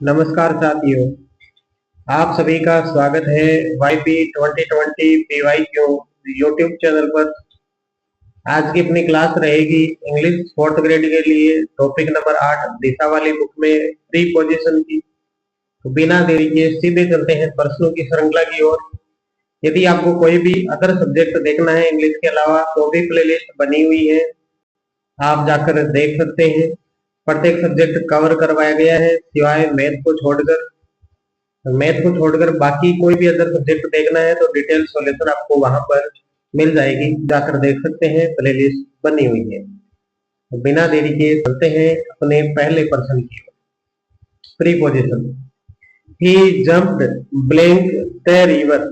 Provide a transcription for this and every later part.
नमस्कार साथियों, आप सभी का स्वागत है YP 2020 PYQ यूट्यूब चैनल पर। आज की अपनी क्लास रहेगी इंग्लिश फोर्थ ग्रेड के लिए टॉपिक नंबर 8 दिशा वाली बुक में प्रीपोजिशन की। तो बिना देरी के सीधे चलते हैं प्रश्नों की श्रृंखला की ओर। यदि आपको कोई भी अदर सब्जेक्ट देखना है इंग्लिश के अलावा तो भी प्लेलिस्ट बनी हुई है, आप जाकर देख सकते हैं। प्रत्येक सब्जेक्ट कवर करवाया गया है सिवाय मैथ को छोड़कर बाकी कोई भी अदर सब्जेक्ट देखना है तो डिटेल सॉल्यूशन आपको वहां पर मिल जाएगी, जाकर देख सकते हैं। प्लेलिस्ट बनी हुई है। तो बिना देरी के चलते हैं अपने पहले प्रश्न की ओर। Preposition, he jumped blank the river.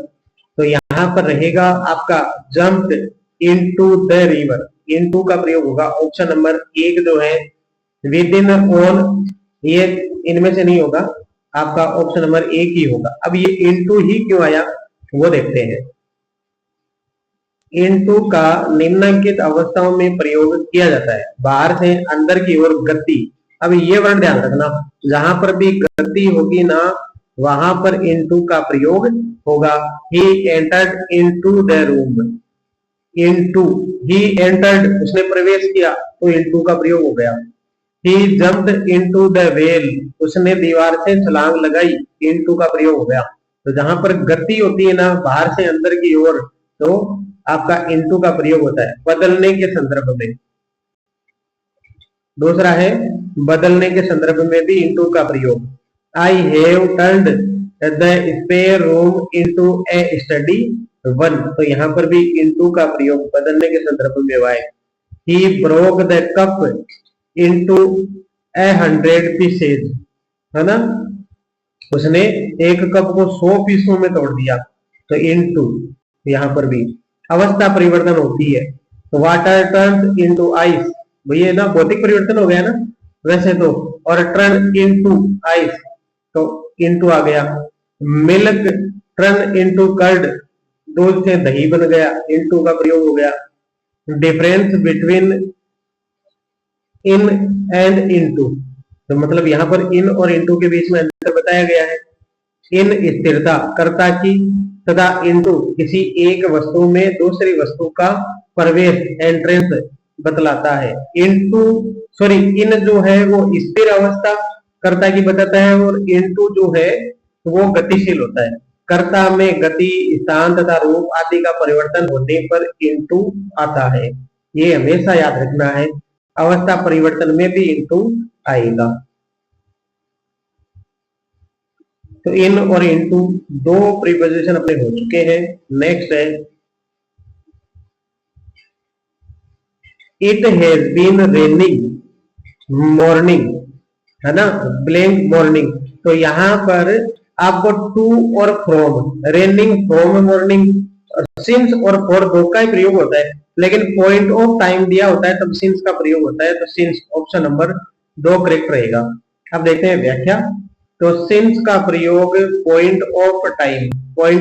तो यहाँ पर रहेगा आपका jumped into the river. Into का प्रयोग होगा ऑप्शन नंबर 1 जो है विद इन ऑन, ये इनमें से नहीं होगा, आपका ऑप्शन नंबर 1 ही होगा। अब ये इनटू ही क्यों आया वो देखते हैं। इनटू का निम्नलिखित अवस्थाओं में प्रयोग किया जाता है। बाहर से अंदर की ओर गति। अब ये वर्ड ध्यान रखना, जहां पर भी गति होगी ना वहां पर इनटू का प्रयोग होगा। He entered into the room. Into, he entered, उसने प्रवेश किया तो इनटू का प्रयोग हो गया। He jumped into the well, उसने दीवार से छलांग लगाई, into का प्रयोग हो गया। तो जहां पर गति होती है ना बाहर से अंदर की ओर तो आपका into का प्रयोग होता है बदलने के संदर्भ में। दूसरा है बदलने के संदर्भ में भी into का प्रयोग। I have turned the spare room into a study one, तो यहाँ पर भी into का प्रयोग बदलने के संदर्भ में हुआ है। He broke the cup into 100 pieces, है ना, उसने एक कप को 100 पीसों में तोड़ दिया। तो इनटू यहाँ पर भी अवस्था परिवर्तन होती है। तो वाटर टर्न्स इनटू आइस, भैया ना भौतिक परिवर्तन हो गया ना वैसे तो, और टर्न इनटू आइस तो इनटू आ गया। मिल्क टर्न इनटू कर्ड, दूध से दही बन गया, इनटू का प्रयोग हो गया। Difference between in and into, तो मतलब यहाँ पर इन और इनटू के बीच में अंतर बताया गया है। इन स्थिरता कर्ता की तथा इनटू किसी एक वस्तु में दूसरी वस्तु का प्रवेश एंट्रेंस बतलाता है। इनटू सॉरी इन जो है वो स्थिर अवस्था कर्ता की बताता है और इनटू जो है वो गतिशील होता है। कर्ता में गति, स्थान तथा रूप आदि का परिवर्तन होने पर इनटू आता है। ये हमेशा याद रखना है, अवस्था परिवर्तन में भी इनटू आएगा। तो इन और इनटू दो प्रीपोजिशन अपने हो चुके हैं। नेक्स्ट है it has been raining morning, है ना, ब्लैंक मॉर्निंग। तो यहाँ पर आपको टू और from, raining from morning, since और फॉर दो का ही प्रयोग होता है, लेकिन पॉइंट ऑफ टाइम दिया होता है तब सिंस का प्रयोग होता है। तो सिंस ऑप्शन नंबर 2 करेक्ट रहेगा। अब देखते हैं व्याख्या। तो सिंस का प्रयोग पॉइंट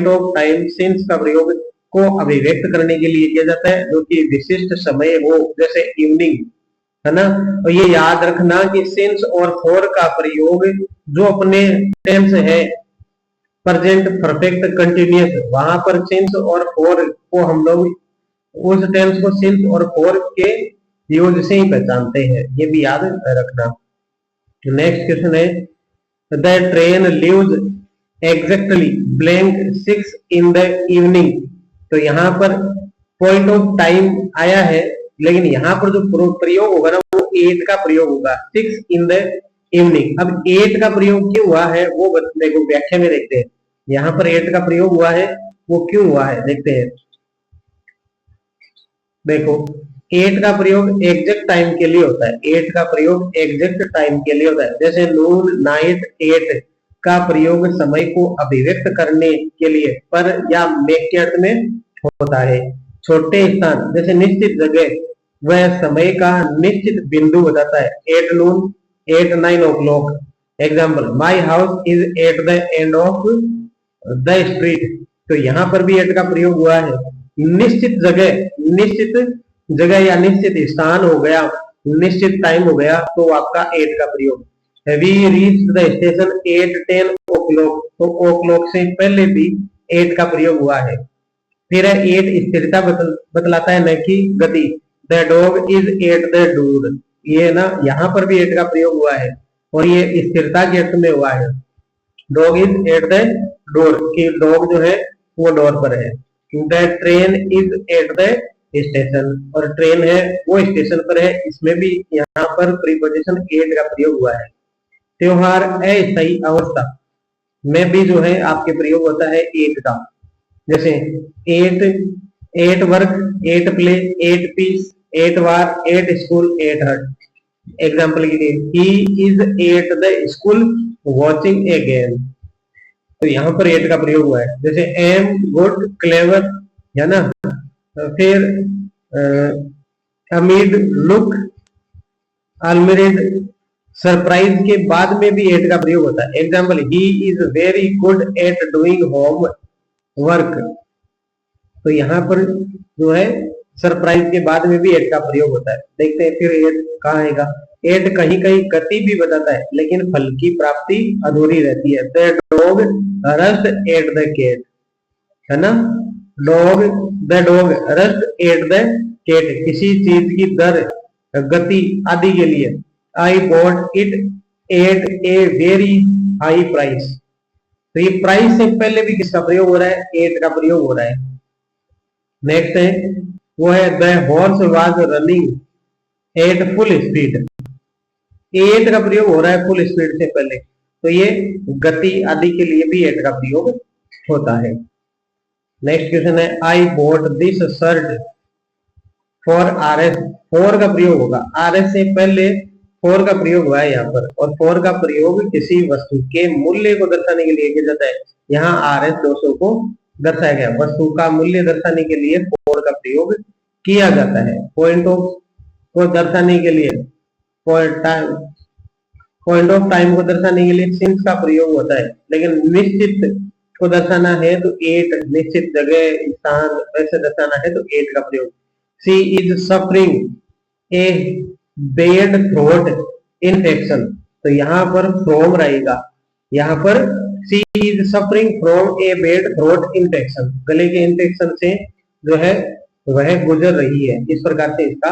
ऑफ टाइम सिंस का प्रयोग को अभिव्यक्त करने के लिए किया जाता है जो कि विशिष्ट समय हो, जैसे इवनिंग, है ना। और ये याद रखना कि सिंस और फॉर का प्रयोग जो अपने टेंस है प्रेजेंट परफेक्ट कंटिन्यूअस, वहां पर सिंस और फॉर को हम लोग उस टेंस को सिंस और फॉर के यूज से ही पहचानते हैं, ये भी याद रखना। नेक्स्ट क्वेश्चन है the train leaves exactly blank 6 in the evening. तो यहाँ पर पॉइंट ऑफ टाइम आया है, लेकिन यहाँ पर जो प्रयोग होगा ना वो 8 का प्रयोग होगा, 6 इन द इवनिंग। अब 8 का प्रयोग क्यों हुआ है वो देखो व्याख्या में देखते हैं। यहाँ पर 8 का प्रयोग हुआ है वो क्यों हुआ है देखते हैं। देखो 8 का प्रयोग एग्जैक्ट टाइम के लिए होता है, 8 का प्रयोग एग्जैक्ट टाइम के लिए होता है। जैसे नून, नाइट, 8 का प्रयोग समय को अभिव्यक्त करने के लिए पर या मेक के अर्थ में होता है। छोटे स्थान जैसे निश्चित जगह वह समय का निश्चित बिंदु बताता है। 8 नून, 8 9 o'clock। Example, my house is at the end of the street. तो यहाँ पर भी 8 का प्रयोग हुआ है। निश्चित जगह या निश्चित स्थान हो गया, निश्चित टाइम हो गया तो आपका 8 का प्रयोग। We reach the station 8:10 o'clock, तो ओ क्लॉक से पहले भी 8 का प्रयोग हुआ है। फिर है 8 स्थिरता बतलाता है, न कि गति। The dog is at the door, ये ना यहाँ पर भी 8 का प्रयोग हुआ है और ये स्थिरता के अर्थ में हुआ है। Dog is at the door, कि डॉग जो है वो डोर पर है। The train is at the station, और ट्रेन है वो स्टेशन पर है, इसमें भी यहाँ पर प्रीपोजिशन 8 का प्रयोग हुआ है। त्योहार अस्थायी अवस्था में भी जो है आपके प्रयोग होता है 8 का, जैसे 8 वर्क, 8 प्ले, 8 पीस, 8 वार, 8 स्कूल, 8 हर्ट। एग्जाम्पल के लिए, he is at the school watching A game, तो यहाँ पर 8 का प्रयोग हुआ है। जैसे एम गुड क्लेवर, है ना। फिर अमीड लुक अलमेरिड, सरप्राइज के बाद में भी 8 का प्रयोग होता है। Example, he is very good at doing home work, तो यहाँ पर जो है सरप्राइज के बाद में भी 8 का प्रयोग होता है। देखते हैं फिर 8 कहाँ आएगा। 8 कहीं कहीं गति भी बताता है, लेकिन फल की प्राप्ति अधूरी रहती है। The dog rust at the cat, है ना। The dog rust at the cat, किसी चीज की दर, गति आदि के लिए। I bought it at a very high price, तो ये प्राइस से पहले भी किसका प्रयोग हो रहा है, 8 का प्रयोग हो रहा है। नेक्स्ट है वो है the horse was running at full speed, 8 का प्रयोग हो रहा है फुल स्पीड से पहले, तो ये गति आदि के लिए भी 8 का प्रयोग होता है। नेक्स्ट क्वेश्चन है I bought this shirt for R S, 4 का प्रयोग होगा, आर एस से पहले 4 का प्रयोग हुआ है यहाँ पर, और 4 का प्रयोग किसी वस्तु के मूल्य को दर्शाने के लिए किया जाता है। यहाँ आर एस 200 को दर्शाया गया, वस्तु का मूल्य दर्शाने के लिए 4 का प्रयोग किया जाता है। पॉइंट ऑफ को दर्शाने के लिए, पॉइंट ऑफ टाइम को दर्शाने के लिए सिंस का प्रयोग होता है, लेकिन निश्चित को दर्शाना है तो 8, निश्चित जगह स्थान वैसे दर्शाना है तो 8 का प्रयोग। She is suffering a bad throat infection, तो यहाँ पर फ्रॉम रहेगा, यहाँ पर she is suffering from a bad throat infection, गले के इन्फेक्शन से जो है वह गुजर रही है, इस प्रकार से इसका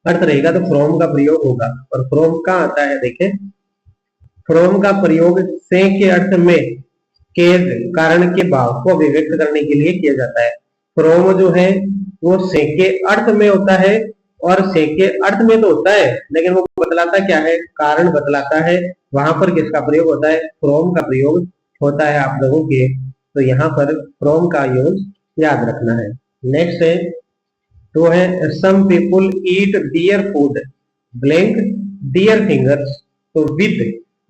अर्थ रहेगा, तो फ्रॉम का प्रयोग होगा। और फ्रॉम का आता है, देखें फ्रॉम का प्रयोग से के अर्थ में के कारण के भाव को अभिव्यक्त करने के लिए किया जाता है। फ्रॉम जो है वो से के अर्थ में होता है, और से के अर्थ में तो होता है, लेकिन वो बतलाता क्या है, कारण बतलाता है। वहां पर किसका प्रयोग होता है, फ्रॉम का प्रयोग होता है आप लोगों के, तो यहाँ पर फ्रॉम का यूज याद रखना है। नेक्स्ट है तो है some people eat their food blank their fingers, तो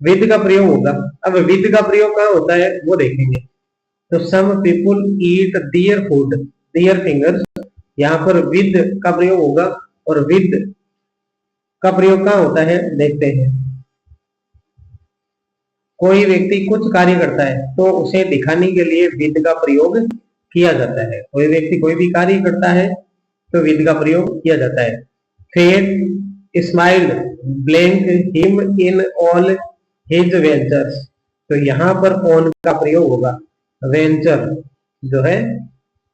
विद का प्रयोग होगा। अब विद का प्रयोग कहाँ होता है वो देखेंगे, तो सम people eat their food dear fingers, यहाँ पर विद का प्रयोग होगा, और विद का प्रयोग कहाँ होता है देखते हैं। कोई व्यक्ति कुछ कार्य करता है तो उसे दिखाने के लिए विद का प्रयोग किया जाता है। कोई व्यक्ति कोई भी कार्य करता है तो विद का प्रयोग किया जाता है। Fate smile blank him in all his ventures, तो यहाँ पर ऑन का प्रयोग होगा, वेंचर जो है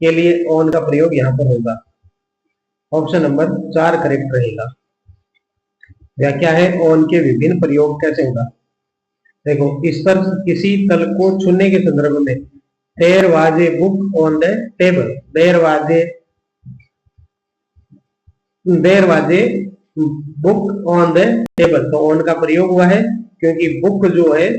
के लिए ऑन का प्रयोग यहाँ पर होगा। ऑप्शन नंबर 4 करेक्ट रहेगा। व्याख्या है ऑन के विभिन्न प्रयोग कैसे होगा। देखो, इस पर किसी तल को छूने के संदर्भ में there was a book on the table, there was a book on the table, तो ऑन का प्रयोग हुआ है क्योंकि बुक जो है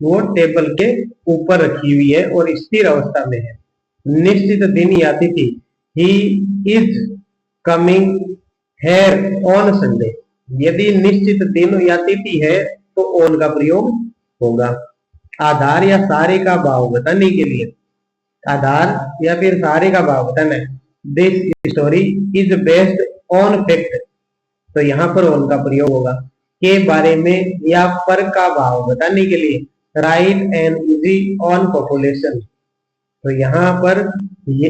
वो टेबल के ऊपर रखी हुई है और स्थिर अवस्था में है। निश्चित दिन या तिथि, he is coming here on Sunday, यदि निश्चित दिन या तिथि है तो ऑन का प्रयोग होगा। आधार या सहारे का भाव बताने के लिए, आधार या फिर सहारे का भाव बताना है। This story is based on fact, तो यहाँ पर ऑन का प्रयोग होगा। के बारे में या पर का भाव बताने के लिए right an easy on population, तो यहाँ पर ये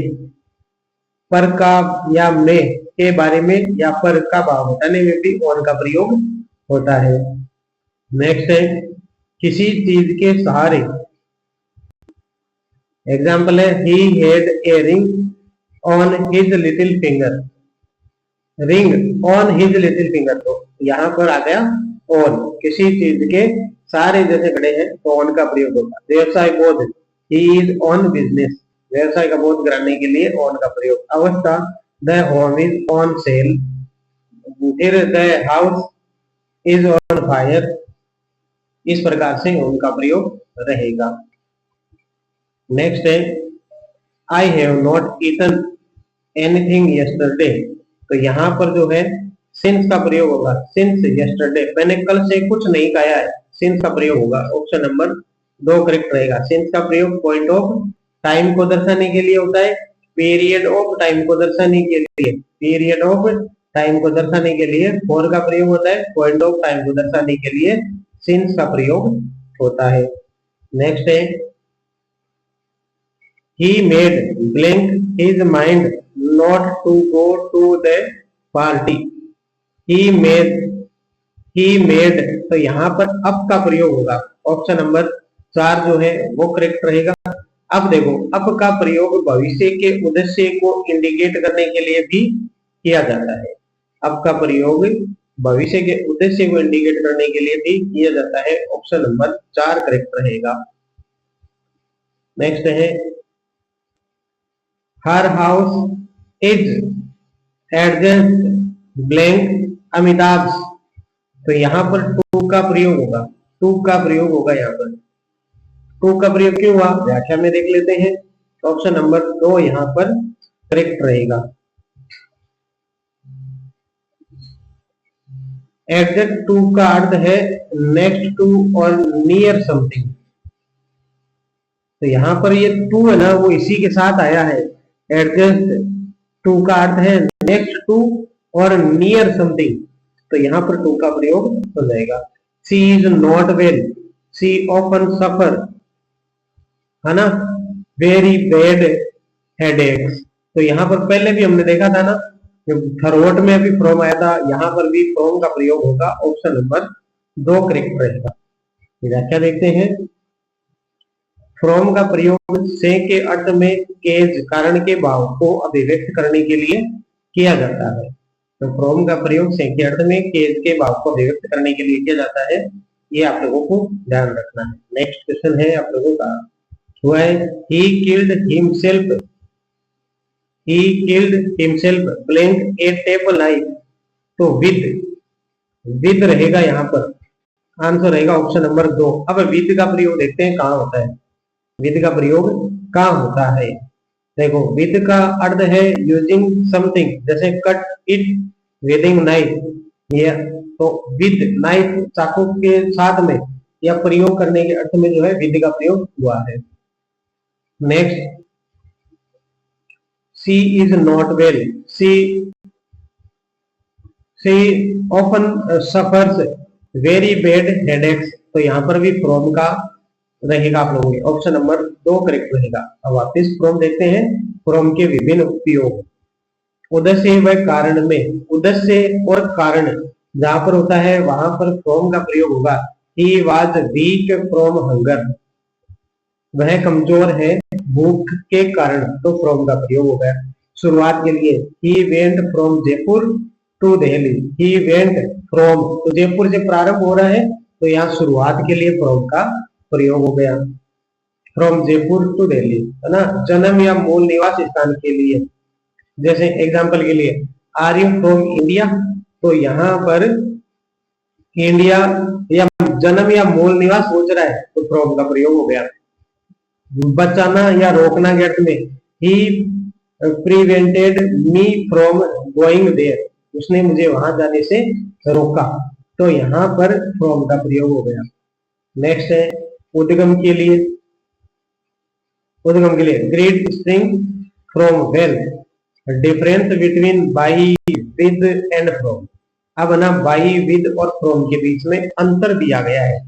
पर का या में के बारे में या पर का भाव बताने में भी ऑन का प्रयोग होता है। नेक्स्ट है किसी चीज के सहारे, एग्जाम्पल है he had a ring on his little finger, ring on his little finger, तो यहाँ पर आ गया ऑन, किसी चीज के सारे जैसे खड़े हैं तो ऑन का प्रयोग होगा। व्यवसाय बोध, ही इज ऑन बिजनेस, व्यवसाय का बोध कराने के लिए ऑन का प्रयोग। अवस्था, the home is on sale, फिर the house is on fire, इस प्रकार से ऑन का प्रयोग रहेगा। नेक्स्ट है I have not eaten anything yesterday, तो यहाँ पर जो है सिंस का प्रयोग होगा, सिंस यस्टरडे, मैंने कल से कुछ नहीं खाया है, सिंस का प्रयोग होगा। ऑप्शन नंबर 2 करेक्ट रहेगा। सिंस का प्रयोग पॉइंट ऑफ टाइम को दर्शाने के लिए होता है, पीरियड ऑफ टाइम को दर्शाने के लिए, पीरियड ऑफ टाइम को दर्शाने के लिए फॉर का प्रयोग होता है, पॉइंट ऑफ टाइम को दर्शाने के लिए सिंस का प्रयोग होता है। नेक्स्ट है he made blank his mind not to go to the party, he made, तो यहाँ पर अब का प्रयोग होगा। ऑप्शन नंबर 4 जो है वो करेक्ट रहेगा। अब देखो अब का प्रयोग भविष्य के उद्देश्य को इंडिकेट करने के लिए भी किया जाता है, अब का प्रयोग भविष्य के उद्देश्य को इंडिकेट करने के लिए भी किया जाता है। ऑप्शन नंबर 4 करेक्ट रहेगा। नेक्स्ट है her house is adjacent blank Amitabh, तो यहाँ पर टू का प्रयोग होगा, टू का प्रयोग होगा। यहाँ पर टू का प्रयोग क्यों हुआ व्याख्या में देख लेते हैं। ऑप्शन नंबर 2 यहाँ पर करेक्ट रहेगा। एडजस्ट टू का अर्थ है नेक्स्ट टू और नियर समथिंग, तो यहाँ पर ये टू है ना वो इसी के साथ आया है। एडजस्ट टू का अर्थ है नेक्स्ट टू और नियर समथिंग, तो यहाँ पर टू का प्रयोग हो जाएगा। She is not well, she often suffer, है ना, वेरी बैड हेडेक्स, तो यहाँ पर पहले भी हमने देखा था ना, थरोट में भी फ्रॉम आया था, यहाँ पर भी फ्रॉम का प्रयोग होगा। ऑप्शन नंबर 2 करेक्ट रहेगा। व्याख्या देखते हैं। फ्रॉम का प्रयोग से के अर्थ में केज कारण के भाव को अभिव्यक्त करने के लिए किया जाता है, तो फ्रॉम का प्रयोग से के अर्थ में केज के भाव को अभिव्यक्त करने के लिए किया जाता है, ये आप लोगों को ध्यान रखना है। नेक्स्ट क्वेश्चन है आप लोगों का, हुआ है he killed himself blank a table knife, तो विद रहेगा, यहाँ पर आंसर रहेगा ऑप्शन नंबर 2। अब विद का प्रयोग देखते हैं कहाँ होता है, विद का प्रयोग कहाँ होता है। देखो विद का अर्थ है यूजिंग समथिंग, जैसे कट इट विदिंग नाइफ, ये तो विद नाइफ चाकू के साथ में या प्रयोग करने के अर्थ में जो है विद का प्रयोग हुआ है। Next she is not well, she often suffers very bad headaches, तो यहाँ पर भी फ्रॉम का रहेगा आप लोगों के। ऑप्शन नंबर 2 करेक्ट रहेगा। अब वापिस फ्रॉम देखते हैं, फ्रॉम के विभिन्न उपयोग। उद्देश्य व कारण में, उद्देश्य और कारण जहां पर होता है वहां पर फ्रॉम का प्रयोग होगा। He was weak from hunger, वह कमजोर है भूख के कारण, तो फ्रॉम का प्रयोग होगा। शुरुआत के लिए he went from Jaipur to Delhi, he went from, तो जयपुर से प्रारंभ हो रहा है तो यहाँ शुरुआत के लिए फ्रॉम का प्रयोग हो गया, फ्रॉम जयपुर टू दिल्ली, है ना। जन्म या मूल निवास स्थान के लिए, जैसे एग्जांपल के लिए आर यू फ्रॉम इंडिया, तो यहाँ पर इंडिया या जन्म या मूल निवास पूछ रहा है तो फ्रॉम का प्रयोग हो गया। बचाना या रोकना के अर्थ में ही prevented me from going there, उसने मुझे वहां जाने से रोका, तो यहाँ पर फ्रॉम का प्रयोग हो गया। नेक्स्ट है उद्गम के लिए, उद्गम के लिए great spring from well, difference between by with and from, अब ना बाई विद और फ्रॉम के बीच में अंतर दिया गया है।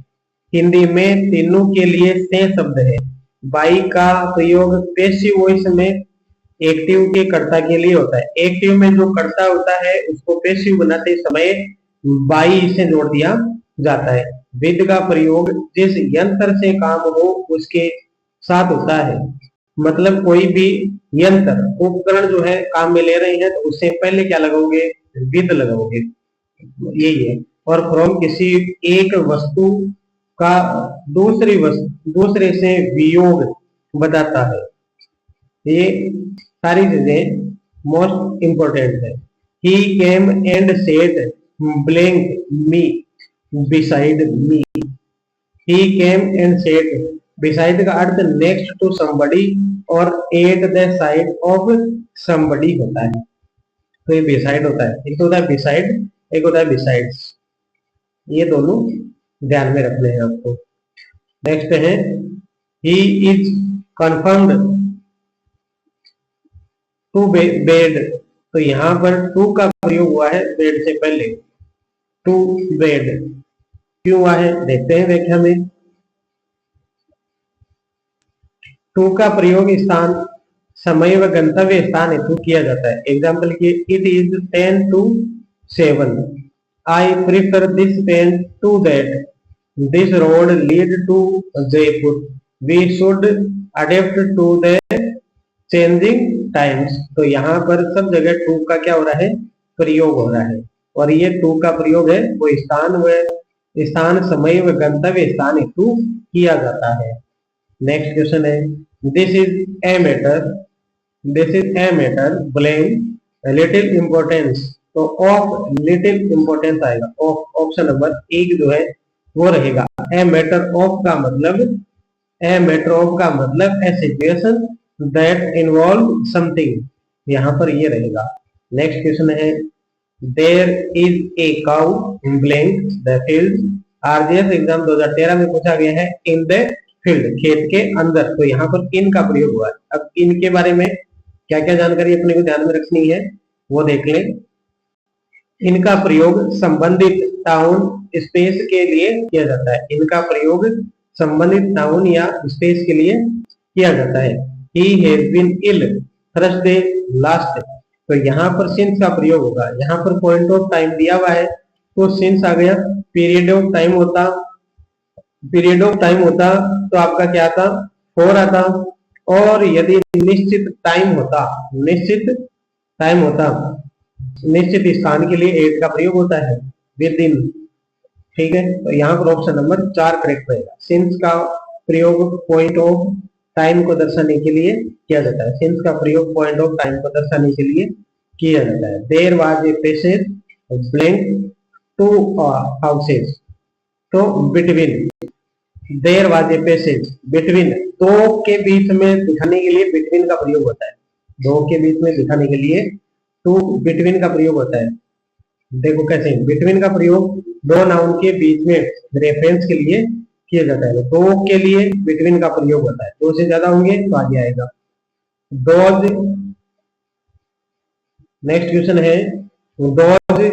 हिंदी में तीनों के लिए से शब्द है। बाई का प्रयोग पैसिव वॉइस में एक्टिव के कर्ता के लिए होता है। एक्टिव में जो कर्ता होता है उसको पैसिव बनाते समय बाई से जोड़ दिया जाता है। विद का प्रयोग जिस यंत्र से काम हो उसके साथ होता है। मतलब कोई भी यंत्र उपकरण जो है काम में ले रहे हैं तो उससे पहले क्या लगाओगे, विद लगाओगे, यही है। और फ्रॉम किसी एक वस्तु का दूसरे से वियोग बताता है। ये सारी चीजें मोस्ट इंपोर्टेंट है। He came and sat blank me beside me. He came and sat, beside का अर्थ नेक्स्ट टू समबडी और at the side of somebody होता है। तो ये बिसाइड होता है, एक तो होता है बिसाइड, एक होता है बिसाइड्स। ये दोनों ध्यान में रखने हैं आपको। नेक्स्ट है he is confirmed to bed. तो यहां पर टू का प्रयोग हुआ है बेड से पहले, टू बेड क्यों हुआ है देखते हैं व्याख्या में। टू का प्रयोग स्थान, समय व गंतव्य स्थान हेतु किया जाता है। एग्जाम्पल की it is 10 to 7, I prefer this pen to that, this road lead to Jaipur, we should adept to the changing times. तो यहाँ पर सब जगह टू का क्या हो रहा है, प्रयोग हो रहा है। और ये टू का प्रयोग है वो स्थान समय व गंतव्य स्थान हेतु किया जाता है। नेक्स्ट क्वेश्चन है this is a matter blank little importance. तो ऑफ लिटिल इंपॉर्टेंस आएगा, ऑप्शन नंबर एक जो है वो रहेगा। ए मैटर ऑफ का मतलब, ए मैटर ऑफ का मतलब a situation that involve something, यहाँ पर ये रहेगा। नेक्स्ट क्वेश्चन है there is a cow blank the field. RGS exam 2013 में पूछा गया है इन द फील्ड, खेत के अंदर। तो यहाँ पर इन का प्रयोग हुआ है। अब इन के बारे में क्या क्या जानकारी अपने को ध्यान में रखनी है वो देख लें। इनका प्रयोग संबंधित टाउन स्पेस के लिए किया जाता है। इनका प्रयोग संबंधित टाउन या स्पेस के लिए किया जाता है। He has been ill Thursday last। तो यहाँ पर सिंस का प्रयोग होगा। यहाँ पर पॉइंट ऑफ टाइम दिया हुआ है तो सिंस आ गया। पीरियड ऑफ टाइम होता, पीरियड ऑफ टाइम होता तो आपका क्या था, फोर आता। और यदि निश्चित टाइम होता, निश्चित टाइम होता, निश्चित स्थान के लिए एट का प्रयोग होता है, विद इन। ठीक है, तो यहाँ पर ऑप्शन नंबर 4 करेक्ट रहेगा। सिंस का प्रयोग पॉइंट ऑफ टाइम को दर्शाने के लिए किया जाता है। सिंस का प्रयोग पॉइंट ऑफ टाइम को दर्शाने के लिए किया जाता है। There was a passage blank two houses. तो between, there was a passage between, दो के बीच में दिखाने के लिए बिटवीन का प्रयोग होता है। दो के बीच में दिखाने के लिए टू बिटवीन का प्रयोग होता है। देखो कैसे बिटवीन का प्रयोग दो नाउन के बीच में रेफरेंस के लिए किया जाता है। दो के लिए बिटवीन का प्रयोग होता है, दो से ज्यादा होंगे तो आगे आएगा दोज। नेक्स्ट क्वेश्चन है those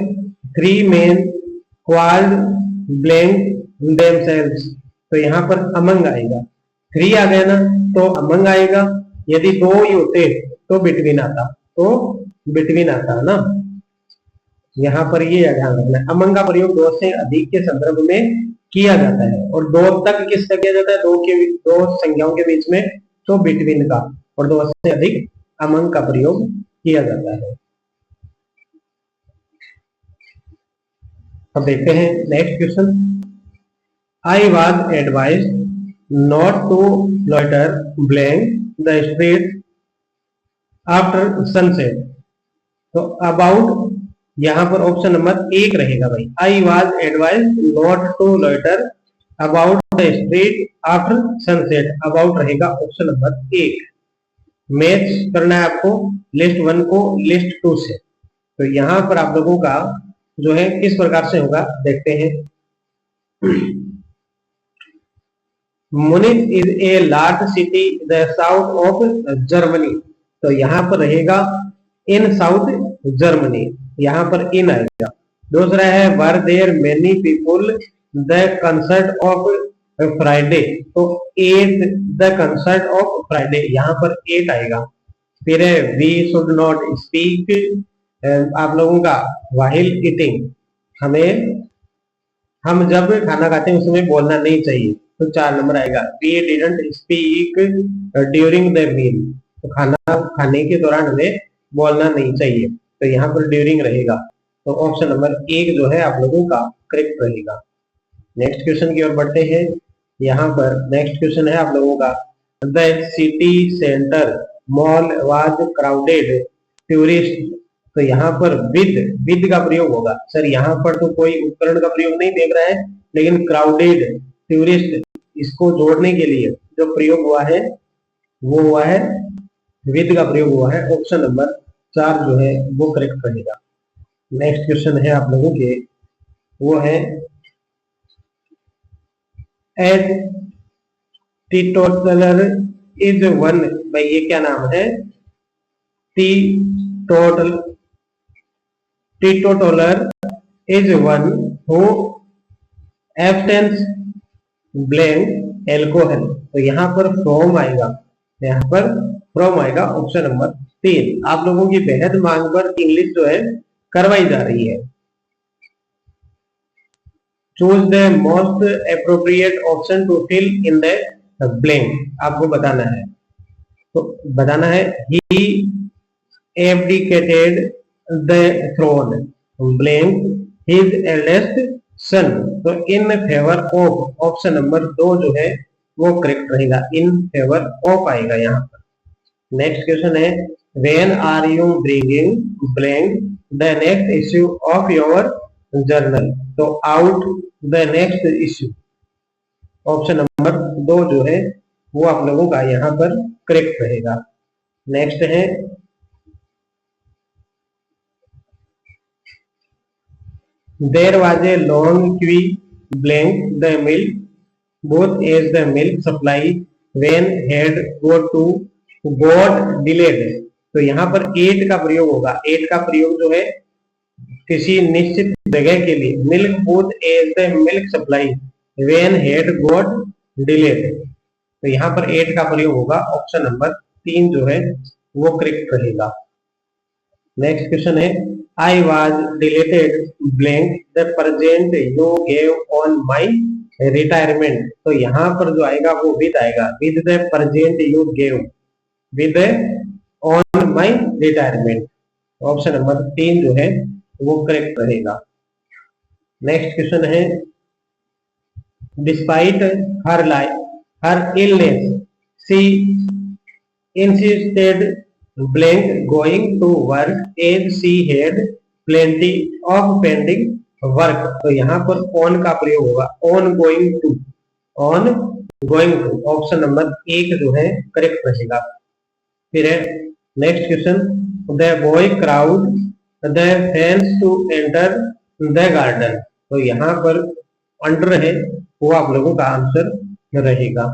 three men quarrelled blank themselves. तो यहाँ पर अमंग आएगा, थ्री आ गया ना तो अमंग आएगा। यदि दो ही होते तो बिटवीन आता, तो बिटवीन आता ना। यहाँ पर ये ध्यान रखना है, अमंग का प्रयोग दो से अधिक के संदर्भ में किया जाता है। और दो तक किसका किया जाता है, दो संख्याओं के बीच में, तो बिटवीन का। और दो से अधिक अमंग का प्रयोग किया जाता है। अब देखते हैं next question. I was advised not to loiter blank the street after sunset. तो अबाउट, यहाँ पर ऑप्शन नंबर एक रहेगा भाई। I was advised not to loiter about the street after sunset. About रहेगा ऑप्शन नंबर एक। मैच करना है आपको लिस्ट 1 को लिस्ट 2 से। तो यहाँ पर आप लोगों का जो है किस प्रकार से होगा देखते हैं। Munich is a large city the south of Germany. तो यहाँ पर रहेगा इन साउथ जर्मनी, यहाँ पर इन आएगा। दूसरा है were there many people the concert of Friday. तो at the concert of Friday, यहाँ पर एट आएगा। फिर है वी शुड नॉट स्पीक, आप लोगों का व्हाइल ईटिंग, हमें हम जब खाना खाते हैं उसमें बोलना नहीं चाहिए, तो 4 नंबर आएगा। We didn't speak during the meal, तो खाना खाने के दौरान हमें बोलना नहीं चाहिए, तो यहाँ पर ड्यूरिंग रहेगा। तो ऑप्शन नंबर 1 जो है आप लोगों का करेक्ट रहेगा। नेक्स्ट क्वेश्चन की ओर बढ़ते हैं। यहाँ पर नेक्स्ट क्वेश्चन है आप लोगों का, the city centre mall was crowded tourist, तो यहाँ पर विद का प्रयोग होगा। सर यहाँ पर तो कोई उपकरण का प्रयोग नहीं देख रहा है, लेकिन क्राउडेड टूरिस्ट इसको जोड़ने के लिए जो प्रयोग हुआ है वो हुआ है विद का प्रयोग हुआ है। ऑप्शन नंबर 4 जो है वो करेक्ट रहेगा। नेक्स्ट क्वेश्चन है आप लोगों के, वो है एज टीटोटलर इज वन, भाई ये क्या नाम है? T total teetotaller is one who abstains blank alcohol, तो यहाँ पर फ्रॉम आएगा, यहाँ पर फ्रॉम आएगा। Option number 3। आप लोगों की बेहद मांग पर इंग्लिश जो है करवाई जा रही है। Choose the most appropriate option to fill in the blank, आपको बताना है। तो बताना है ही abdicated the throne blank his eldest son, तो in favour of, option number 2 जो है वो करेक्ट रहेगा, इन फेवर ऑफ आएगा यहाँ पर। नेक्स्ट क्वेश्चन है when are you bringing blank the next issue of your journal, तो out the next issue, option number 2 जो है वो आप लोगों का यहाँ पर करेक्ट रहेगा। नेक्स्ट है there was a long queue blank the milk booth as the milk supply when had got delayed, तो यहाँ पर एट का प्रयोग होगा। एट का प्रयोग जो है किसी निश्चित जगह के लिए, milk booth as the milk supply when had got delayed, तो यहाँ पर एट का प्रयोग होगा। ऑप्शन नंबर 3 जो है वो करेक्ट रहेगा। नेक्स्ट क्वेश्चन है I was deleted blank the present you gave on my retirement, तो यहाँ पर जो आएगा वो विद आएगा, with the present you gave with on my retirement, option number 3 जो है वो करेक्ट रहेगा। नेक्स्ट क्वेश्चन है despite her illness she insisted blank going to work as she had plenty of pending work, तो यहाँ पर on का प्रयोग होगा, on going to, option number 1 जो है करेक्ट रहेगा। फिर है next question the boy crowd the fans to enter the garden, तो यहाँ पर अंडर है वो आप लोगों का आंसर रहेगा।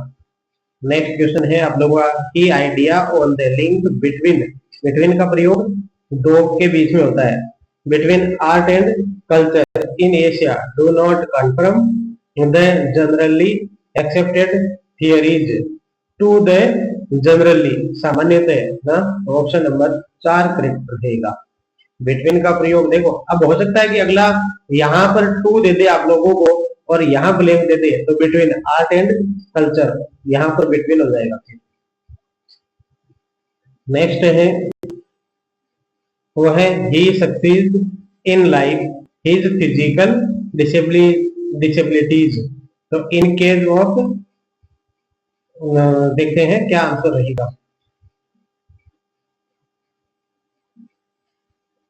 नेक्स्ट क्वेश्चन है आप लोगों का की idea on the link between का प्रयोग दो के बीच में होता है, between art and culture in Asia do not confirm the generally accepted theories to the generally सामान्यतः ना, ऑप्शन नंबर 4 करेक्ट रहेगा। बिटवीन का प्रयोग देखो, अब हो सकता है कि अगला यहाँ पर 2 दे दे आप लोगों को और यहाँ ब्लैंक दे दे, तो बिटवीन आर्ट एंड कल्चर, यहाँ पर बिटवीन हो जाएगा। नेक्स्ट है वो है he succeed in life his physical disabilities, तो इन केस ऑफ देखते हैं क्या आंसर रहेगा।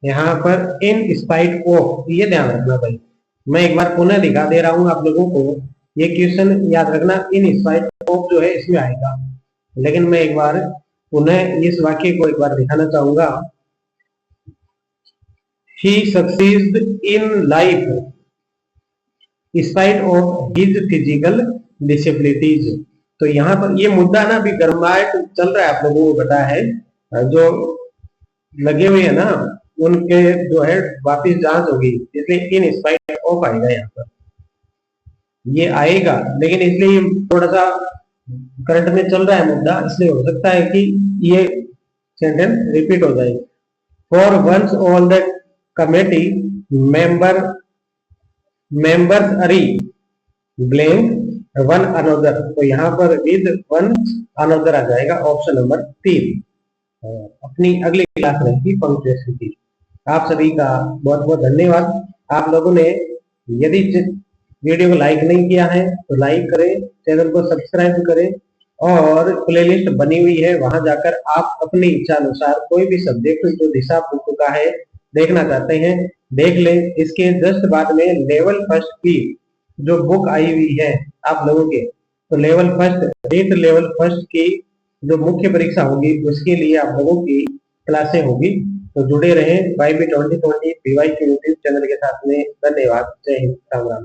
यहाँ पर इन स्पाइट ऑफ, ये ध्यान रखना भाई, मैं एक बार पुनः दिखा दे रहा हूं आप लोगों को, ये क्वेश्चन याद रखना, इन स्पाइट ऑफ जो है इसमें आएगा, लेकिन मैं एक बार पुनः इस वाक्य को एक बार दिखाना चाहूंगा। He succeed in life spite of his physical disabilities, तो यहाँ पर ये मुद्दा ना अभी गर्माहट चल रहा है, आप लोगों को पता है, जो लगे हुए है ना उनके जो है वापिस जांच होगी, इसलिए इन स्पाइट ऑफ आएगा यहाँ पर, ये आएगा, लेकिन इसलिए थोड़ा सा करंट में चल रहा है मुद्दा, इसलिए हो सकता है कि ये सेंटेंस रिपीट हो जाए। For once all the committee member members are blame one another, तो यहाँ पर विद वन अनोदर आ जाएगा ऑप्शन नंबर 3। अपनी अगली क्लास रहेगी पंक्चुएशन की। आप सभी का बहुत बहुत धन्यवाद। आप लोगों ने यदि वीडियो को लाइक नहीं किया है तो लाइक करें, चैनल को सब्सक्राइब करें, और प्लेलिस्ट बनी हुई है, वहां जाकर आप अपनी इच्छा अनुसार कोई भी सब्जेक्ट जो दिशा बुक का है देखना चाहते हैं देख लें। इसके जस्ट बाद में लेवल फर्स्ट की जो बुक आई हुई है आप लोगों के, तो लेवल फर्स्ट 8 लेवल फर्स्ट की जो मुख्य परीक्षा होगी उसके लिए आप लोगों की क्लासें होगी। तो जुड़े रहें YB 2020 PYQ यूट्यूब चैनल के साथ में। धन्यवाद। जय हिंद। राम राम।